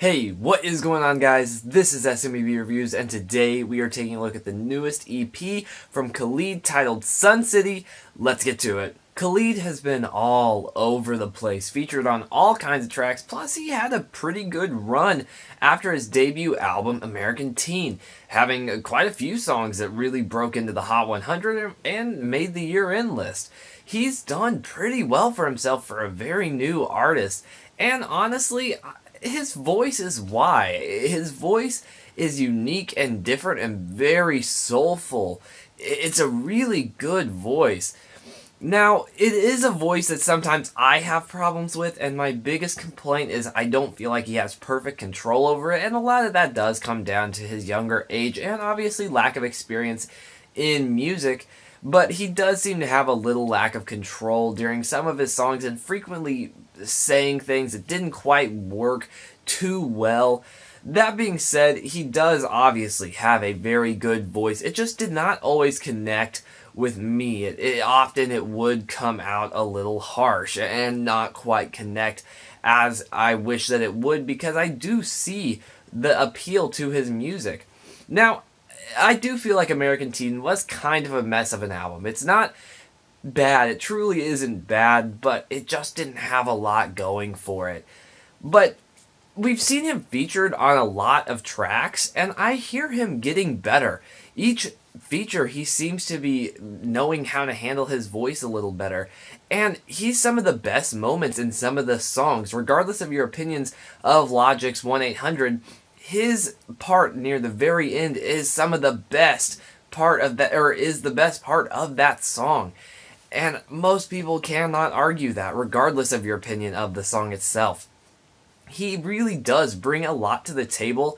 Hey, what is going on, guys? This is SMEB Reviews, and today we are taking a look at the newest EP from Khalid titled Suncity. Let's get to it. Khalid has been all over the place, featured on all kinds of tracks, plus he had a pretty good run after his debut album, American Teen, having quite a few songs that really broke into the Hot 100 and made the year-end list. He's done pretty well for himself for a very new artist, and honestly, his voice is why. His voice is unique and different and very soulful. It's a really good voice. Now, it is a voice that sometimes I have problems with, and my biggest complaint is I don't feel like he has perfect control over it, and a lot of that does come down to his younger age and obviously lack of experience in music. But he does seem to have a little lack of control during some of his songs and frequently saying things that didn't quite work too well. That being said, he does obviously have a very good voice. It just did not always connect with me. Often it would come out a little harsh and not quite connect as I wish that it would, because I do see the appeal to his music. Now, I do feel like American Teen was kind of a mess of an album. It's not bad, it truly isn't bad, but it just didn't have a lot going for it. But we've seen him featured on a lot of tracks, and I hear him getting better. Each feature, he seems to be knowing how to handle his voice a little better, and he's some of the best moments in some of the songs. Regardless of your opinions of Logic's 1-800, his part near the very end is some of the best part of that, or is the best part of that song. And most people cannot argue that, regardless of your opinion of the song itself. He really does bring a lot to the table,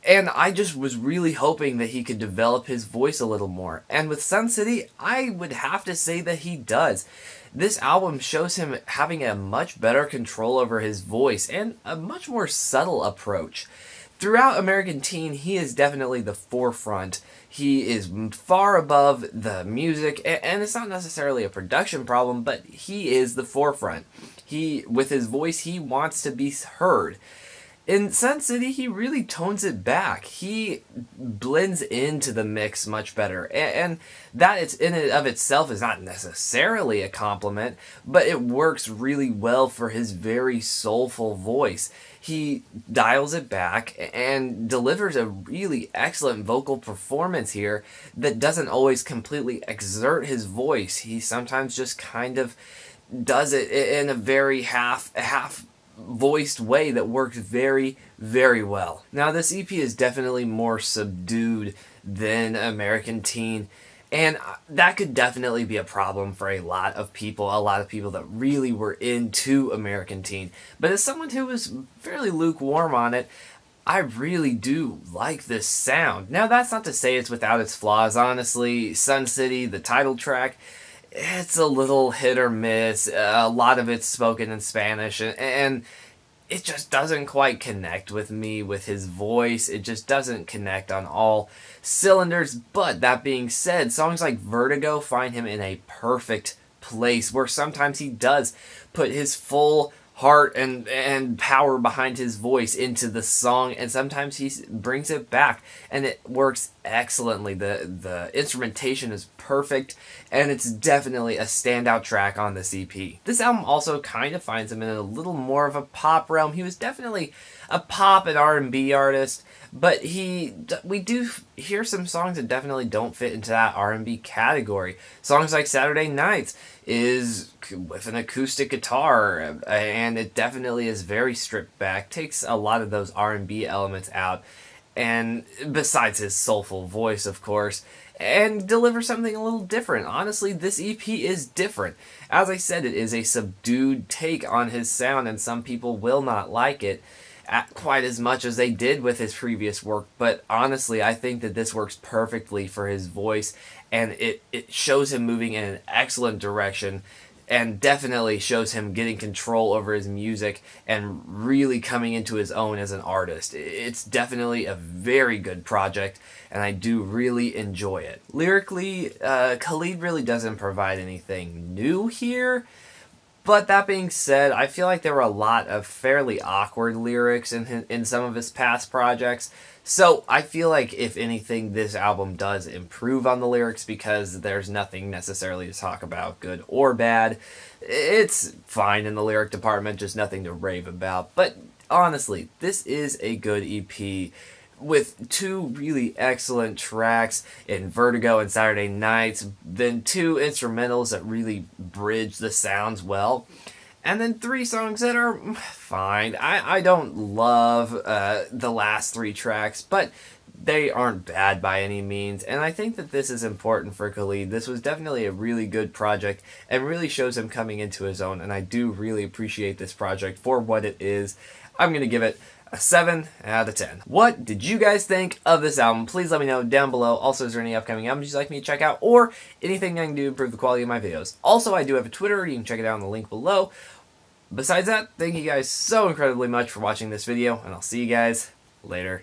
and I just was really hoping that he could develop his voice a little more. And with Suncity, I would have to say that he does. This album shows him having a much better control over his voice and a much more subtle approach. Throughout American Teen, he is definitely the forefront. He is far above the music, and it's not necessarily a production problem, but he is the forefront. With his voice, he wants to be heard. In Suncity, he really tones it back. He blends into the mix much better, and that it's in and of itself is not necessarily a compliment, but it works really well for his very soulful voice. He dials it back and delivers a really excellent vocal performance here that doesn't always completely exert his voice. He sometimes just kind of does it in a very half voiced way that works very, very well. Now, this EP is definitely more subdued than American Teen, and that could definitely be a problem for a lot of people that really were into American Teen. But as someone who was fairly lukewarm on it, I really do like this sound. Now, that's not to say it's without its flaws. Honestly, Suncity, the title track, it's a little hit or miss. A lot of it's spoken in Spanish, and it just doesn't quite connect with me with his voice. It just doesn't connect on all cylinders. But that being said, songs like Vertigo find him in a perfect place where sometimes he does put his full heart and power behind his voice into the song, and sometimes he brings it back, and it works excellently. The instrumentation is perfect, and it's definitely a standout track on this EP. This album also kind of finds him in a little more of a pop realm. He was definitely a pop and R&B artist, but we do hear some songs that definitely don't fit into that R&B category. Songs like Saturday Nights is with an acoustic guitar, and it definitely is very stripped back, takes a lot of those R&B elements out, and besides his soulful voice, of course, and delivers something a little different. Honestly, this EP is different. As I said, it is a subdued take on his sound, and some people will not like it quite as much as they did with his previous work, but honestly, I think that this works perfectly for his voice, and it shows him moving in an excellent direction, and definitely shows him getting control over his music and really coming into his own as an artist. It's definitely a very good project, and I do really enjoy it. Lyrically, Khalid really doesn't provide anything new here, But that being said, I feel like there were a lot of fairly awkward lyrics in some of his past projects. So I feel like, if anything, this album does improve on the lyrics because there's nothing necessarily to talk about, good or bad. It's fine in the lyric department, just nothing to rave about. But honestly, this is a good EP with two really excellent tracks in Vertigo and Saturday Nights, then two instrumentals that really bridge the sounds well, and then three songs that are fine. I don't love the last three tracks, but they aren't bad by any means, and I think that this is important for Khalid. This was definitely a really good project and really shows him coming into his own, and I do really appreciate this project for what it is. I'm going to give it a 7 out of 10. What did you guys think of this album? Please let me know down below. Also, is there any upcoming albums you'd like me to check out, or anything I can do to improve the quality of my videos? Also, I do have a Twitter. You can check it out in the link below. Besides that, thank you guys so incredibly much for watching this video, and I'll see you guys later.